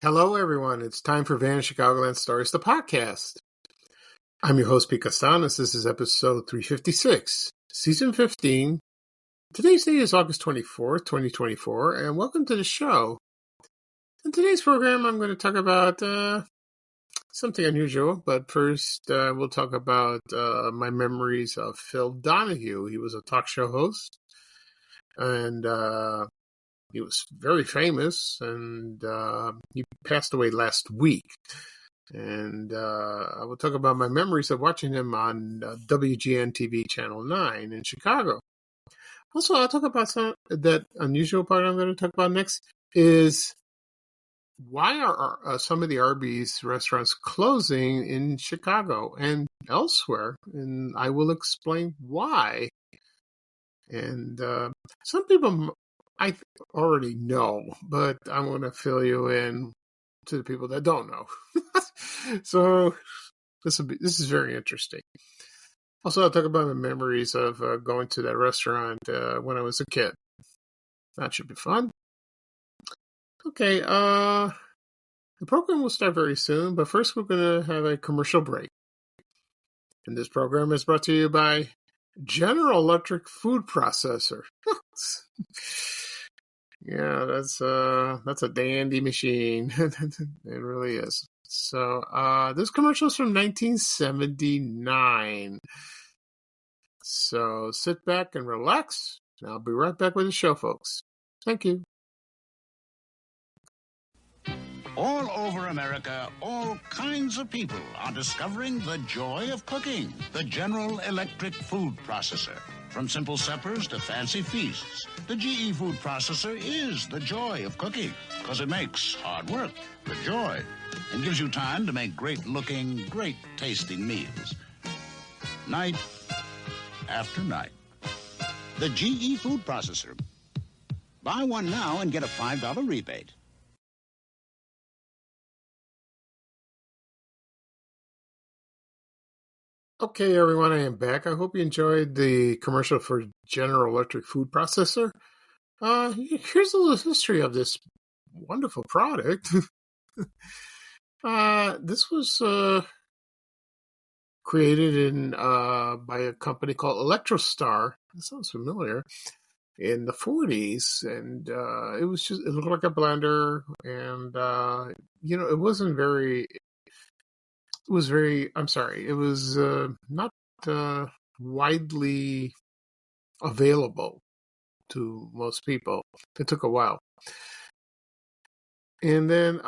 Hello, everyone. It's time for Van Chicagoland Stories, the podcast. I'm your host, Pete Costanis. This is episode 356, season 15. Today's date is August 24th, 2024, and welcome to the show. In today's program, I'm going to talk about something unusual, but first we'll talk about my memories of Phil Donahue. He was a talk show host, and he was very famous, and he passed away last week. And I will talk about my memories of watching him on WGN TV Channel 9 in Chicago. Also, I'll talk about that unusual part I'm going to talk about next is why are some of the Arby's restaurants closing in Chicago and elsewhere? And I will explain why. And some people I already know, but I'm going to fill you in to the people that don't know. So this is very interesting. Also, I'll talk about my memories of going to that restaurant when I was a kid. That should be fun. Okay, the program will start very soon, but first we're going to have a commercial break. And this program is brought to you by General Electric Food Processor. Yeah, that's a dandy machine. It really is. So, this commercial is from 1979. So, sit back and relax. And I'll be right back with the show, folks. Thank you. All over America, all kinds of people are discovering the joy of cooking. The General Electric Food Processor. From simple suppers to fancy feasts, the GE Food Processor is the joy of cooking because it makes hard work the joy and gives you time to make great-looking, great-tasting meals. Night after night. The GE Food Processor. Buy one now and get a $5 rebate. Okay, everyone, I am back. I hope you enjoyed the commercial for General Electric Food Processor. Here's a little history of this wonderful product. This was created by a company called Electrostar. That sounds familiar. In the 40s, and it looked like a blender, and it wasn't very. It was very, I'm sorry, it was not widely available to most people. It took a while. And then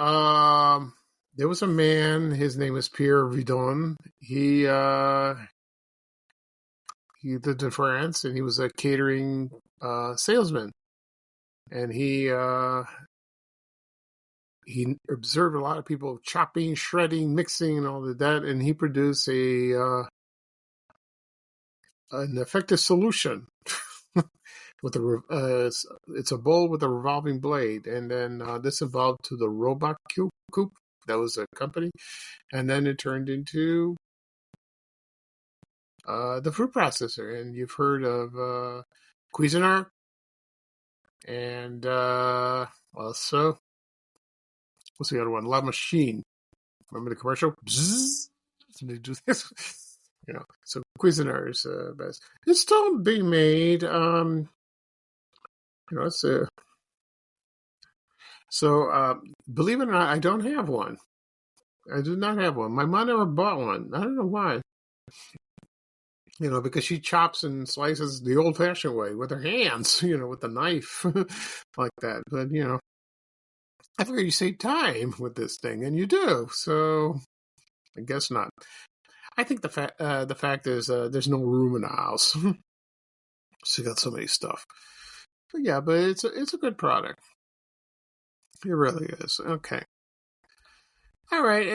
there was a man, his name is Pierre Vidon. He lived in France, and he was a catering salesman. And he observed a lot of people chopping, shredding, mixing, and all of that, and he produced an effective solution with it's a bowl with a revolving blade, and then this evolved to the robot coupe. That was a company, and then it turned into the food processor. And you've heard of Cuisinart, and also. What's the other one? La Machine. Remember the commercial? Bzzz. So they do this. So Cuisinart is best. It's still being made. It's so believe it or not, I don't have one. I do not have one. My mom never bought one. I don't know why. Because she chops and slices the old-fashioned way with her hands. With the knife like that. But I figure you save time with this thing, and you do. So, I guess not. I think the fact is there's no room in the house. So you got so many stuff. But yeah, but it's a good product. It really is. Okay. All right.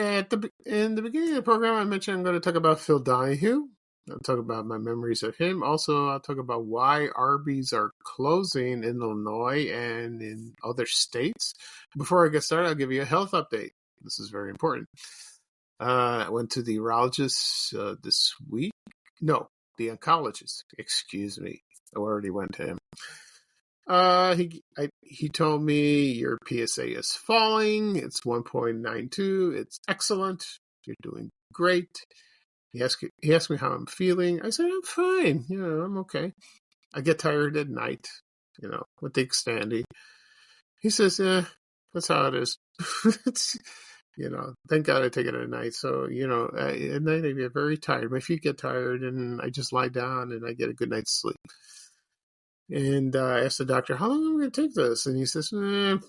In the beginning of the program, I mentioned I'm going to talk about Phil Donahue. I'll talk about my memories of him. Also, I'll talk about why Arby's are closing in Illinois and in other states. Before I get started, I'll give you a health update. This is very important. I went to the urologist this week. No, the oncologist. Excuse me. I already went to him. He told me your PSA is falling. It's 1.92. It's excellent. You're doing great. He asked me how I'm feeling. I said I'm fine. I'm okay. I get tired at night. With the extending. He says, "Yeah, that's how it is." It's, thank God I take it at night. So at night I get very tired. My feet get tired, and I just lie down and I get a good night's sleep. And I asked the doctor, how long am I going to take this? And he says,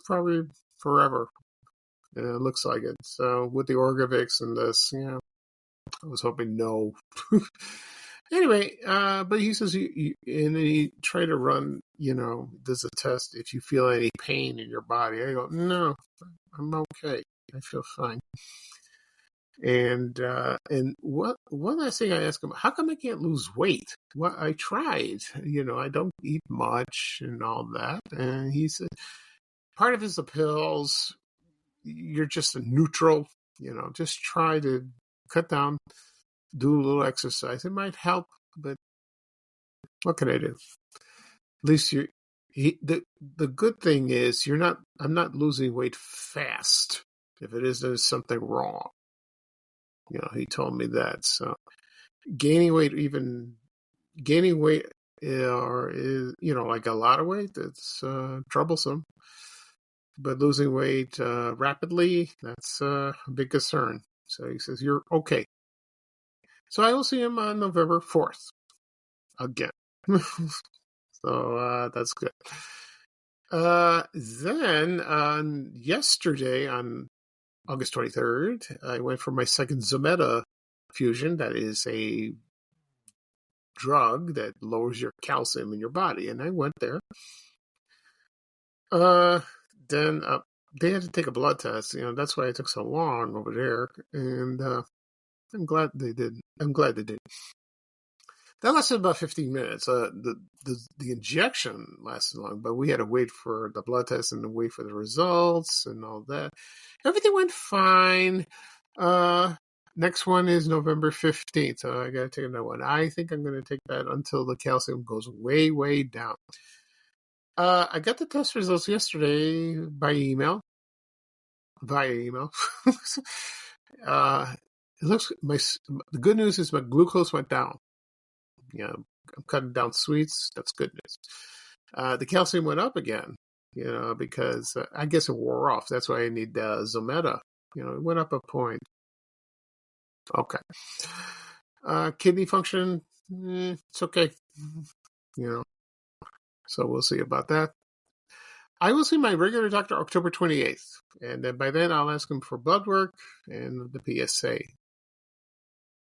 probably forever. And it looks like it. So with the Orgovix and this, I was hoping no. Anyway, but he says, and then he tried to run, does a test if you feel any pain in your body. I go, no, I'm okay. I feel fine. And one last thing I asked him, how come I can't lose weight? Well, I tried, I don't eat much and all that. And he said, part of it is the pills. You're just a neutral, just try to cut down, do a little exercise. It might help, but what can I do? At least the good thing is I'm not losing weight fast. If it is, there's something wrong. He told me that. So gaining weight or is, like a lot of weight, it's troublesome. But losing weight rapidly, that's a big concern. So he says, you're okay. So I will see him on November 4th again. So that's good. Then yesterday on August 23rd, I went for my second Zometa fusion. That is a drug that lowers your calcium in your body. And I went there. Then they had to take a blood test. That's why it took so long over there. And I'm glad they did. That lasted about 15 minutes. The injection lasted long, but we had to wait for the blood test and to wait for the results and all that. Everything went fine. Next one is November 15th, so I got to take another one. I think I'm going to take that until the calcium goes way, way down. I got the test results yesterday via email. It looks the good news is my glucose went down. I'm cutting down sweets. That's good news. The calcium went up again, because I guess it wore off. That's why I need Zometa. It went up a point. Okay. Kidney function, it's okay. So we'll see about that. I will see my regular doctor October 28th. And then by then I'll ask him for blood work and the PSA.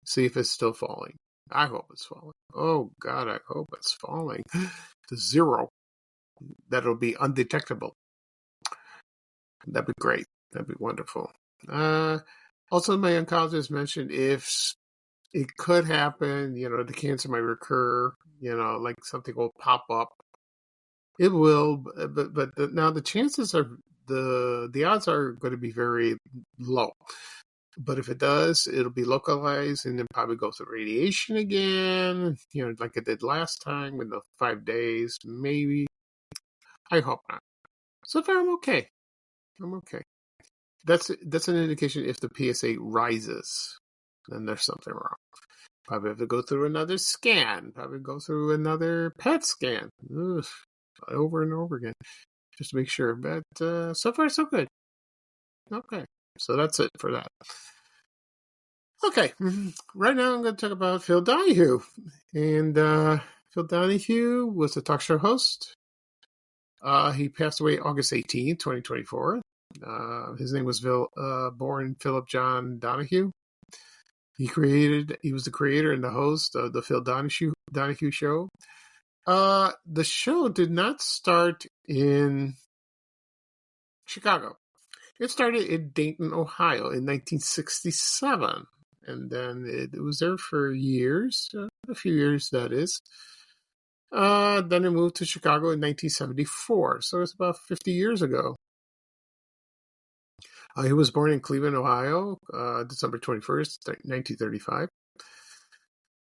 See if it's still falling. I hope it's falling. Oh, God, I hope it's falling to 0. That'll be undetectable. That'd be great. That'd be wonderful. Also, my oncologist mentioned if it could happen, the cancer might recur, like something will pop up. It will, but now the chances are, the odds are going to be very low. But if it does, it'll be localized and then probably go through radiation again, like it did last time in the 5 days, maybe. I hope not. So far, I'm okay. That's an indication if the PSA rises, then there's something wrong. Probably have to go through another scan, probably go through another PET scan. Ugh, over and over again, just to make sure. But so far, so good. Okay. So that's it for that. Okay, right now I'm going to talk about Phil Donahue. And Phil Donahue was a talk show host. He passed away August 18, 2024. His name was born Philip John Donahue. He was the creator and the host of the Phil Donahue Show. The show did not start in Chicago. It started in Dayton, Ohio in 1967. And then it was there for years, a few years, that is. Then it moved to Chicago in 1974. So it's about 50 years ago. He was born in Cleveland, Ohio, December 21st, 1935.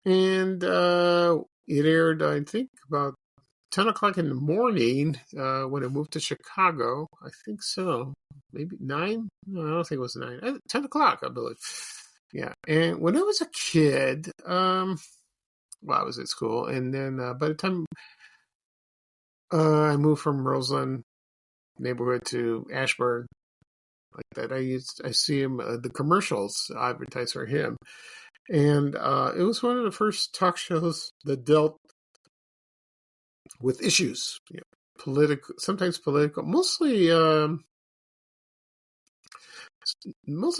And it aired, I think, about 10 o'clock in the morning when I moved to Chicago. I think so. Maybe 9? No, I don't think it was 9. 10 o'clock, I believe. Yeah. And when I was a kid, I was at school. And then by the time I moved from Roseland neighborhood to Ashburn, like that, I see him, the commercials advertised for him. And it was one of the first talk shows that dealt with issues, political, sometimes political, mostly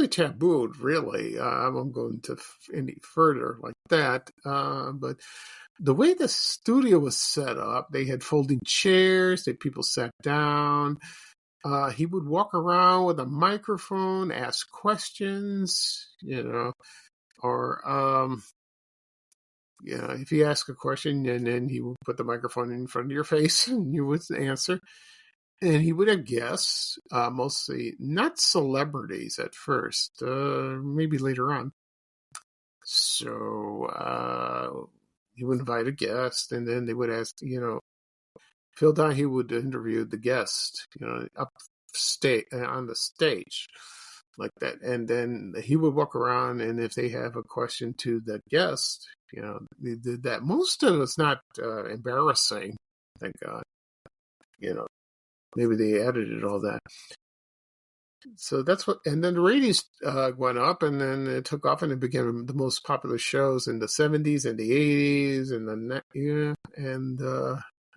tabooed, really. I won't go into any further like that. But the way the studio was set up, they had folding chairs that people sat down. He would walk around with a microphone, ask questions, or if you ask a question, and then he would put the microphone in front of your face and you would answer. And he would have guests, mostly not celebrities at first, maybe later on. So he would invite a guest, and then they would ask, Phil Donahue would interview the guest, upstate on the stage like that. And then he would walk around, and if they have a question to that guest, they did that. Most of it's not embarrassing, thank God. Maybe they edited all that. So that's what, and then the ratings went up, and then it took off, and it became the most popular shows in the 70s and the 80s, and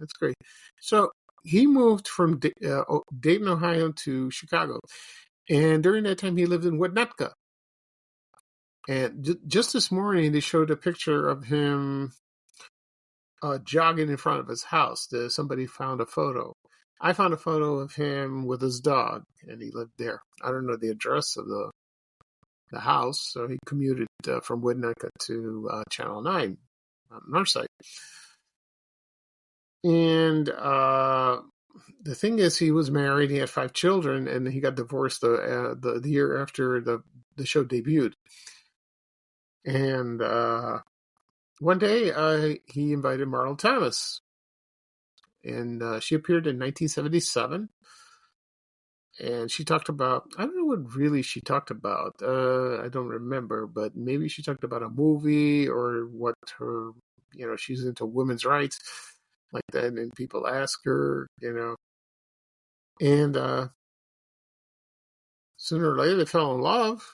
that's great. So he moved from Dayton, Ohio to Chicago, and during that time he lived in Winnetka. And just this morning they showed a picture of him jogging in front of his house. Somebody found a photo. I found a photo of him with his dog, and he lived there. I don't know the address of the house, so he commuted from Winnetka to Channel 9 on our site. And the thing is, he was married, he had 5 children, and he got divorced the year after the show debuted. And one day he invited Marlo Thomas. And she appeared in 1977. And she talked about, I don't know what really she talked about. I don't remember, but maybe she talked about a movie or what her, she's into women's rights like that. And people ask her, and sooner or later they fell in love,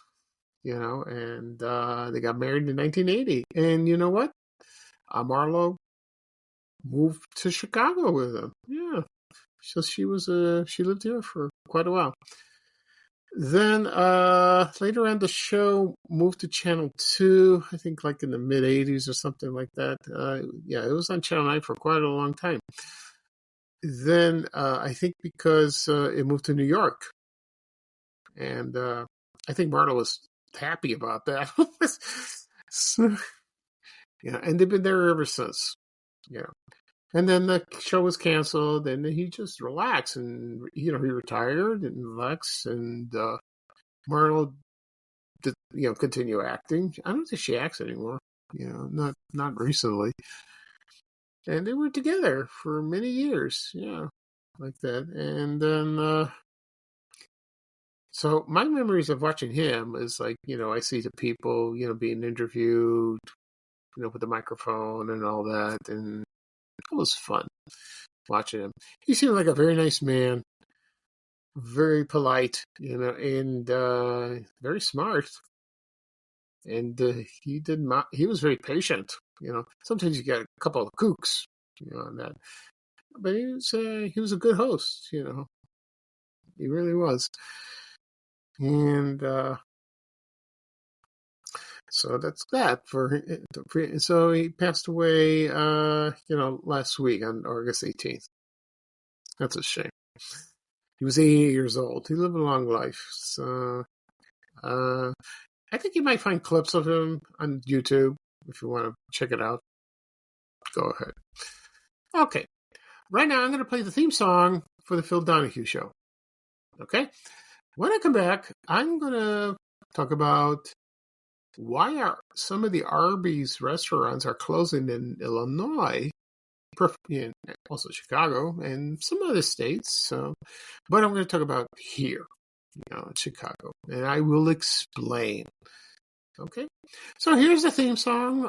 and they got married in 1980. And you know what? Marlo moved to Chicago with him. Yeah. So she lived here for quite a while. Then later on the show moved to Channel 2, I think like in the mid 80s or something like that. It was on Channel 9 for quite a long time. Then I think because it moved to New York. And I think Marta was happy about that. So, and they've been there ever since. Yeah. And then the show was canceled, and he just relaxed, and he retired and relaxed, and Marlo did, continue acting. I don't think she acts anymore, not recently. And they were together for many years, like that. And then, so my memories of watching him is like, I see the people, being interviewed, with the microphone and all that, and it was fun watching him. He seemed like a very nice man, very polite, and very smart. And he was very patient. Sometimes you get a couple of kooks, on that. But he was a good host. He really was. And so that's that so he passed away, last week on August 18th. That's a shame. He was 88 years old. He lived a long life. So, I think you might find clips of him on YouTube if you want to check it out. Go ahead. Okay. Right now I'm going to play the theme song for the Phil Donahue Show. Okay? When I come back, I'm going to talk about why are some of the Arby's restaurants are closing in Illinois, also Chicago and some other states. So, but I'm going to talk about here, in Chicago, and I will explain. Okay, so here's the theme song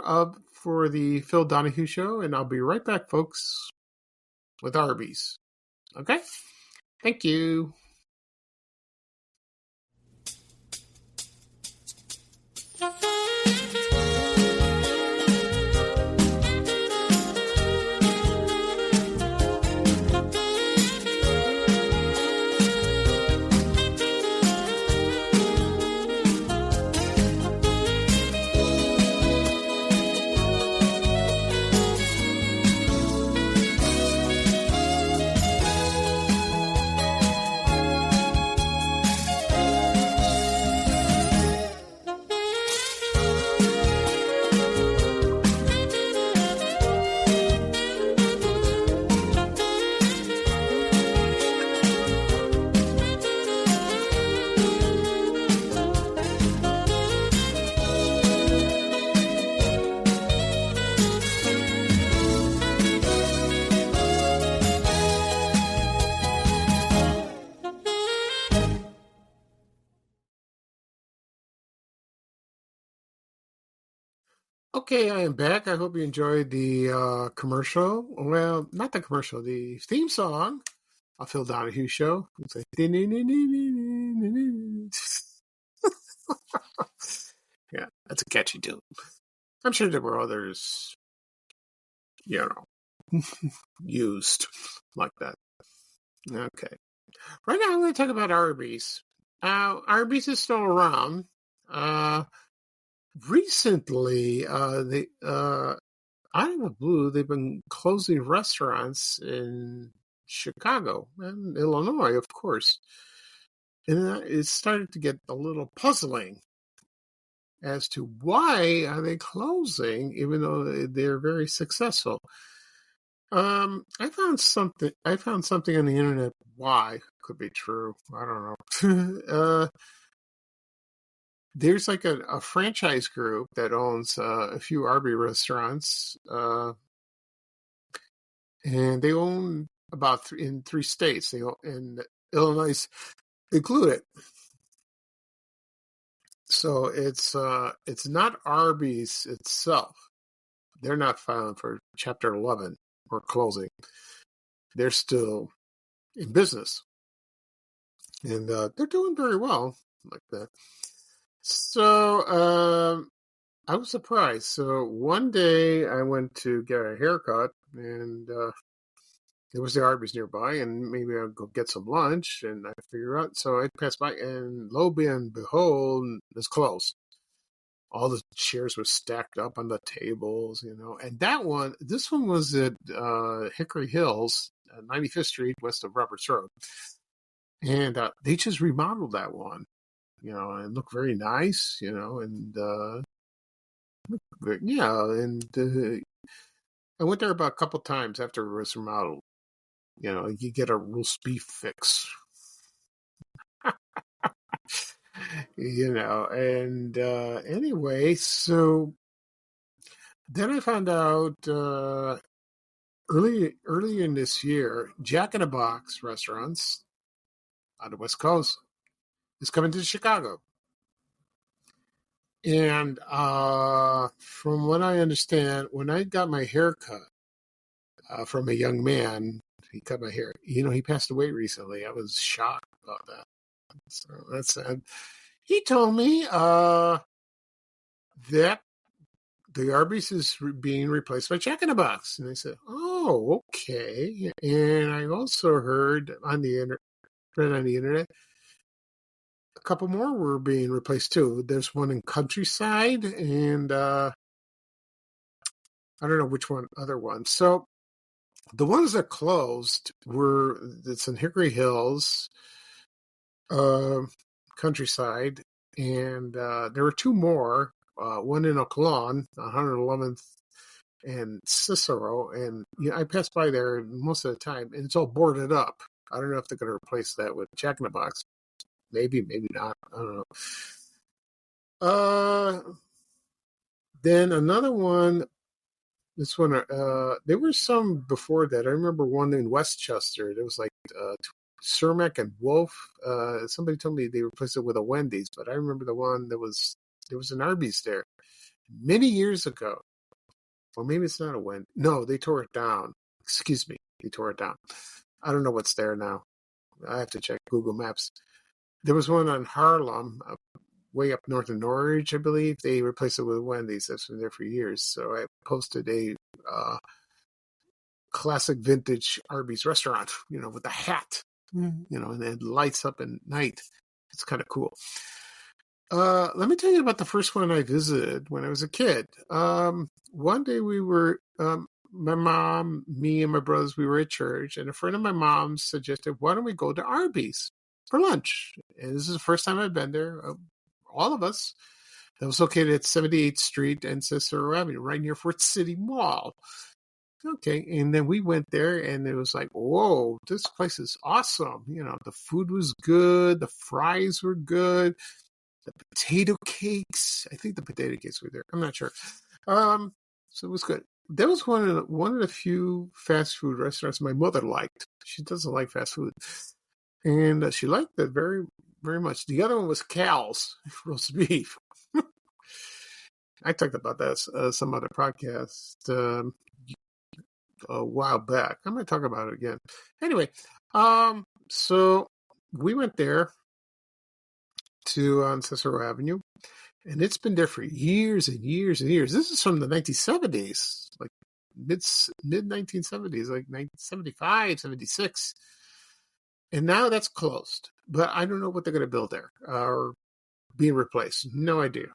for the Phil Donahue Show, and I'll be right back, folks, with Arby's. Okay, thank you. Okay, I am back. I hope you enjoyed the commercial. Well, not the commercial, the theme song of Phil Donahue Show. It's like, yeah, that's a catchy tune. I'm sure there were others, used like that. Okay. Right now, I'm going to talk about Arby's. Arby's is still around. Recently, they out of the blue, they've been closing restaurants in Chicago and Illinois, of course. And it started to get a little puzzling as to why are they closing, even though they're very successful. I found something on the internet. Why could be true? I don't know. There's like a franchise group that owns a few Arby restaurants, and they own about in 3 states. They own, and Illinois included. So it's not Arby's itself. They're not filing for Chapter 11 or closing. They're still in business, and they're doing very well like that. So I was surprised. So one day I went to get a haircut, and there was the Arby's nearby, and maybe I'll go get some lunch, and I figure out. So I passed by, and lo and behold, it's closed. All the chairs were stacked up on the tables, and this one was at Hickory Hills, 95th Street, west of Roberts Road. And they just remodeled that one, and it looked very nice, and I went there about a couple times after it was remodeled. You get a roast beef fix. And anyway, so then I found out early in this year, Jack in the Box restaurants on the West Coast is coming to Chicago. And from what I understand, when I got my hair cut from a young man, he cut my hair. He passed away recently. I was shocked about that. So that's sad. He told me that the Arby's is being replaced by Jack in the Box. And I said, oh, okay. And I also heard on the internet, a couple more were being replaced too. There's one in Countryside, and I don't know which other one. So the ones that closed it's in Hickory Hills, Countryside, and there were 2 more. One in Oaklawn, 111th and Cicero, and I pass by there most of the time, and it's all boarded up. I don't know if they're going to replace that with Jack in the Box. Maybe not. I don't know. Then another one This one, there were some before that. I remember one in Westchester. There was like Cermak and Wolf. Somebody told me they replaced it with a Wendy's, but I remember the one there was an Arby's there many years ago. Or maybe it's not a Wendy's. No, they tore it down. Excuse me, they tore it down. I don't know what's there now. I have to check Google Maps. There was one on Harlem, way up north of Norwich, I believe. They replaced it with Wendy's. That's been there for years. So I posted a classic vintage Arby's restaurant, with a hat, and it lights up at night. It's kind of cool. Let me tell you about the first one I visited when I was a kid. One day we were, my mom, me, and my brothers, we were at church, and a friend of my mom's suggested, why don't we go to Arby's for lunch? And this is the first time I've been there, all of us. That was located at 78th Street and Cicero Avenue, right near Fort City Mall. Okay, and then we went there, and it was like, whoa, this place is awesome. The food was good, the fries were good, the potato cakes. I think the potato cakes were there. I'm not sure. So it was good. That was one of the few fast food restaurants my mother liked. She doesn't like fast food, and she liked it very, very much. The other one was Cal's roast beef. I talked about that some other podcast a while back. I'm going to talk about it again. Anyway, so we went there on Cicero Avenue, and it's been there for years and years and years. This is from the 1970s, like mid 1970s, like 1975, 76. And now that's closed. But I don't know what they're going to build there or being replaced. No idea.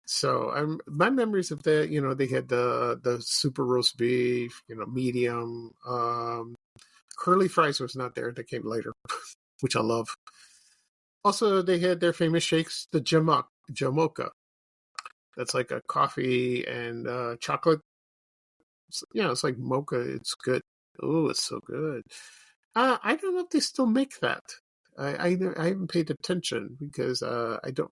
So my memories of that, they had the super roast beef, medium. Curly fries was not there. That came later, which I love. Also, they had their famous shakes, the Jamocha. That's like a coffee and chocolate. It's like mocha. It's good. Oh, it's so good. I don't know if they still make that. I haven't paid attention because I don't.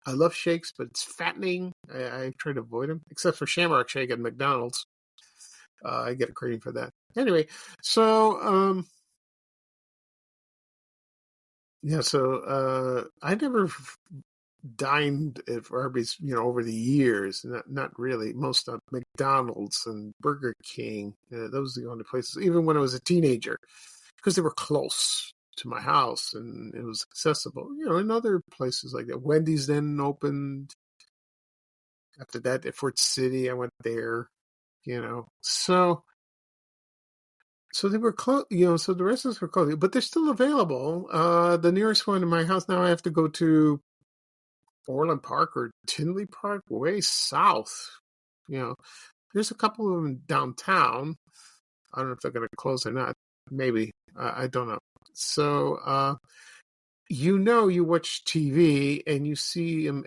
I love shakes, but it's fattening. I try to avoid them, except for Shamrock Shake at McDonald's. I get a craving for that. Anyway, so I never dined at Arby's, over the years. Not really. Most of McDonald's and Burger King. Those are the only places. Even when I was a teenager, because they were close to my house and it was accessible. In other places like that. Wendy's then opened. After that, at Fort City, I went there. So they were close. So the restaurants were closed, but they're still available. The nearest one to my house now, I have to go to Orland Park or Tinley Park, way south. There's a couple of them downtown. I don't know if they're going to close or not. Maybe. I don't know. So, you watch TV and you see them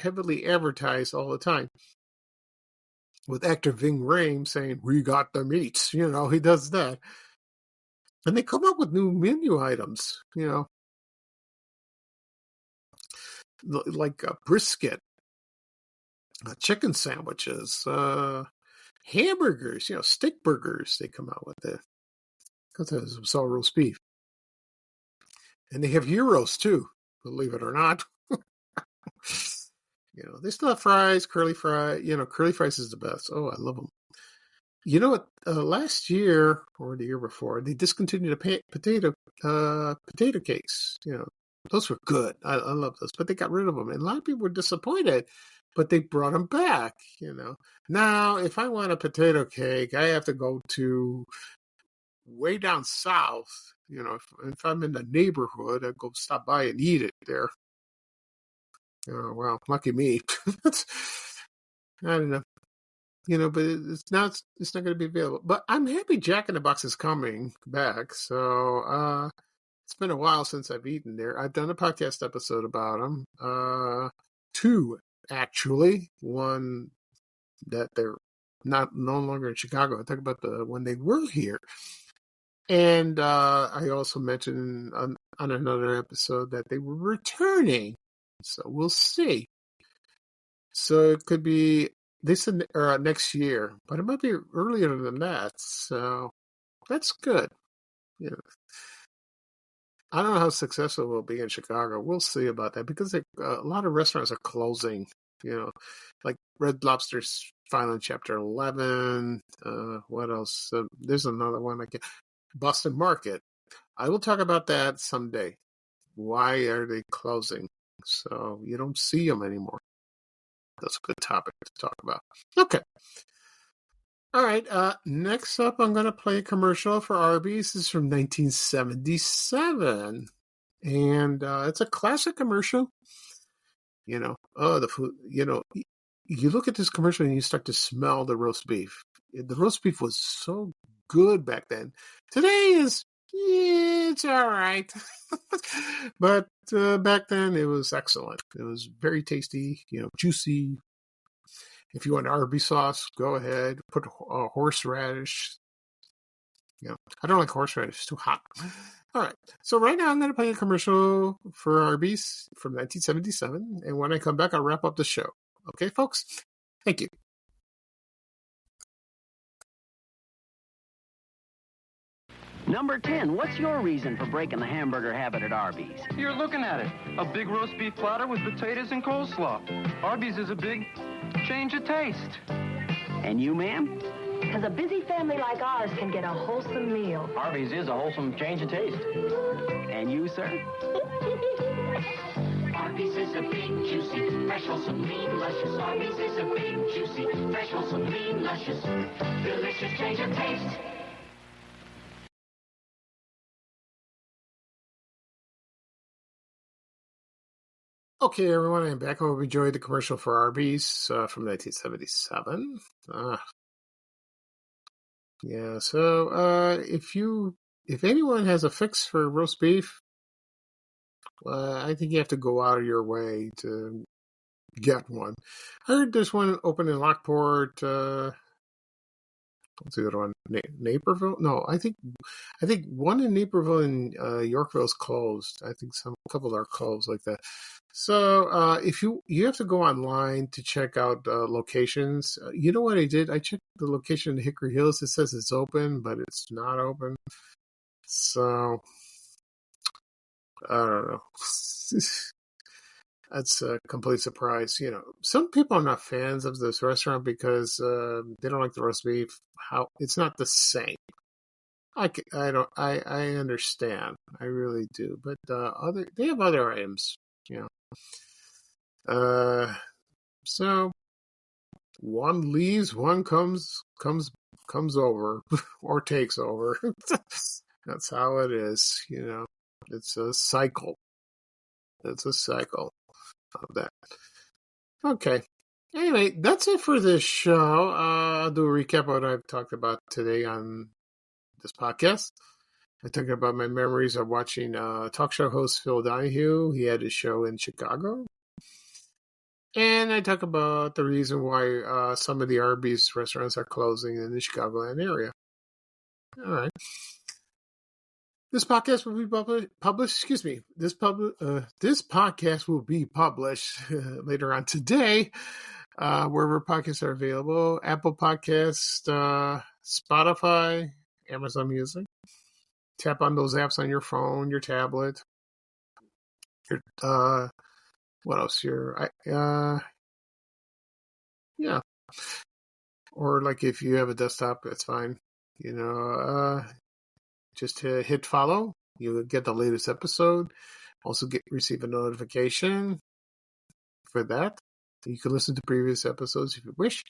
heavily advertised all the time with actor Ving Rhames saying, "We got the meats." He does that. And they come up with new menu items, like brisket, chicken sandwiches, hamburgers, steak burgers. They come out with it because it's all roast beef. And they have gyros too, believe it or not. They still have fries, curly fry. Curly fries is the best. Oh, I love them. You know what? Last year or the year before, they discontinued the potato cakes. Those were good. I love those, but they got rid of them, and a lot of people were disappointed. But they brought them back. Now if I want a potato cake, I have to go to way down south. If I'm in the neighborhood, I go stop by and eat it there. Oh, well, lucky me. I don't know. But it's not going to be available. But I'm happy Jack in the Box is coming back. So it's been a while since I've eaten there. I've done a podcast episode about them. 2, actually. One that they're no longer in Chicago. I talk about the when they were here. And I also mentioned on another episode that they were returning. So we'll see. So it could be they said next year, but it might be earlier than that. So that's good. You know, I don't know how successful it will be in Chicago. We'll see about that because a lot of restaurants are closing. Like Red Lobster's filing Chapter 11. What else? There's another one. Boston Market. I will talk about that someday. Why are they closing? So you don't see them anymore. That's a good topic to talk about. Okay. All right. Next up, I'm going to play a commercial for Arby's. This is from 1977. And it's a classic commercial. The food, you look at this commercial and you start to smell the roast beef. The roast beef was so good back then. Today it's all right. But back then it was excellent. It was very tasty, juicy. If you want Arby sauce, go ahead. Put horseradish. I don't like horseradish. It's too hot. All right. So right now I'm going to play a commercial for Arby's from 1977. And when I come back, I'll wrap up the show. Okay, folks? Thank you. Number 10, what's your reason for breaking the hamburger habit at Arby's? You're looking at it. A big roast beef platter with potatoes and coleslaw. Arby's is a big change of taste. And you, ma'am? Because a busy family like ours can get a wholesome meal. Arby's is a wholesome change of taste. And you, sir? Arby's is a big, juicy, fresh, wholesome, lean, luscious. Arby's is a big, juicy, fresh, wholesome, lean, luscious. Delicious change of taste. Okay, everyone, I'm back. I hope you enjoyed the commercial for Arby's from 1977. Yeah, so if anyone has a fix for roast beef, I think you have to go out of your way to get one. I heard there's one open in Lockport. What's the other one? Naperville? No, I think one in Naperville and Yorkville is closed. I think a couple are closed like that. So if you have to go online to check out locations. You know what I did? I checked the location in Hickory Hills. It says it's open, but it's not open. So I don't know. That's a complete surprise. Some people are not fans of this restaurant because they don't like the roast beef. It's not the same. I understand. I really do. But they have other items. So one leaves, one comes over or takes over. That's how it is. It's a cycle. It's a cycle of that. Okay. Anyway, that's it for this show. I'll do a recap of what I've talked about today on this podcast. I talked about my memories of watching talk show host Phil Donahue. He had a show in Chicago. And I talk about the reason why some of the Arby's restaurants are closing in the Chicagoland area. All right. This podcast will be published. Excuse me. This podcast will be published later on today, wherever podcasts are available: Apple Podcasts, Spotify, Amazon Music. Tap on those apps on your phone, your tablet. What else? Yeah. Or like if you have a desktop, that's fine. Just hit follow. You'll get the latest episode. Also receive a notification for that. You can listen to previous episodes if you wish.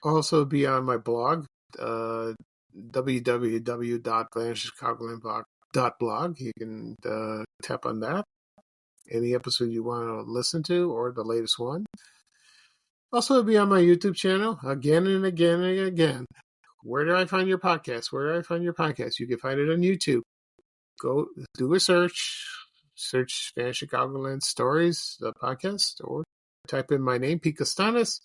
Also be on my blog, www.vanishchicagolandblog.blog. You can tap on that. Any episode you want to listen to or the latest one. Also be on my YouTube channel again and again and again. Where do I find your podcast? Where do I find your podcast? You can find it on YouTube. Go do a search. Search Spanish Chicagoland Stories, the podcast, or type in my name, Pete Costanis.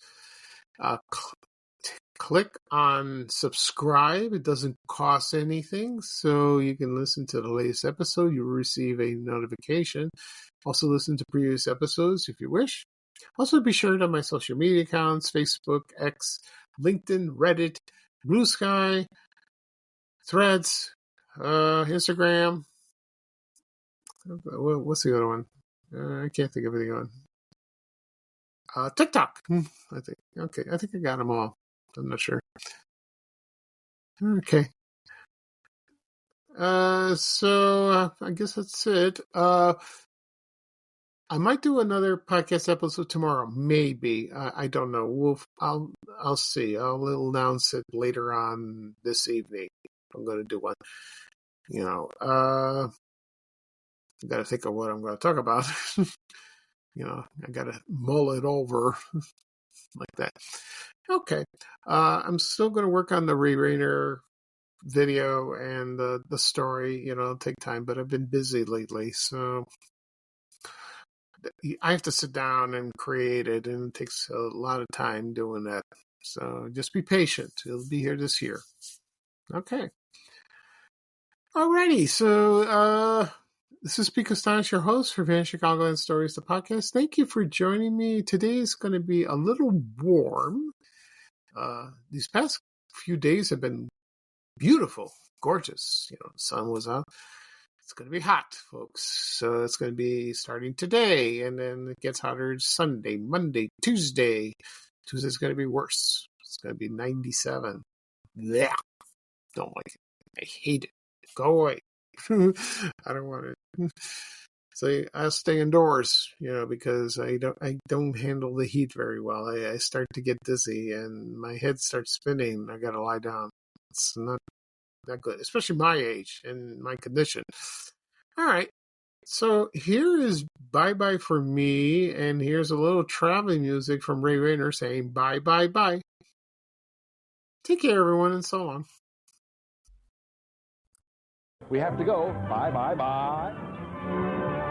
Click on subscribe. It doesn't cost anything, so you can listen to the latest episode. You will receive a notification. Also listen to previous episodes if you wish. Also, be sure to my social media accounts: Facebook, X, LinkedIn, Reddit, Blue Sky, Threads, Instagram. What's the other one? I can't think of the other one. TikTok. I think. Okay, I think I got them all. I'm not sure. Okay. So I guess that's it. I might do another podcast episode tomorrow. Maybe. I don't know. I'll see. I'll announce it later on this evening. I'm going to do one. I got to think of what I'm going to talk about. I got to mull it over like that. Okay. I'm still going to work on the Ray Rayner video and the story. It'll take time, but I've been busy lately, so I have to sit down and create it, and it takes a lot of time doing that. So just be patient. It'll be here this year. Okay. Alrighty. So this is Pete Costanis, your host for Van Chicagoland Stories, the podcast. Thank you for joining me. Today is going to be a little warm. These past few days have been beautiful, gorgeous. The sun was out. It's going to be hot, folks. So it's going to be starting today, and then it gets hotter Sunday, Monday, Tuesday. Tuesday's going to be worse. It's going to be 97. Yeah. Don't like it. I hate it. Go away. I don't want it. So I'll stay indoors, because I don't handle the heat very well. I start to get dizzy and my head starts spinning. I got to lie down. It's not that good, especially my age and my condition. All right. So here is Bye Bye for me, and here's a little traveling music from Ray Rayner saying bye, bye, bye. Take care, everyone, and so long. We have to go. Bye, bye, bye.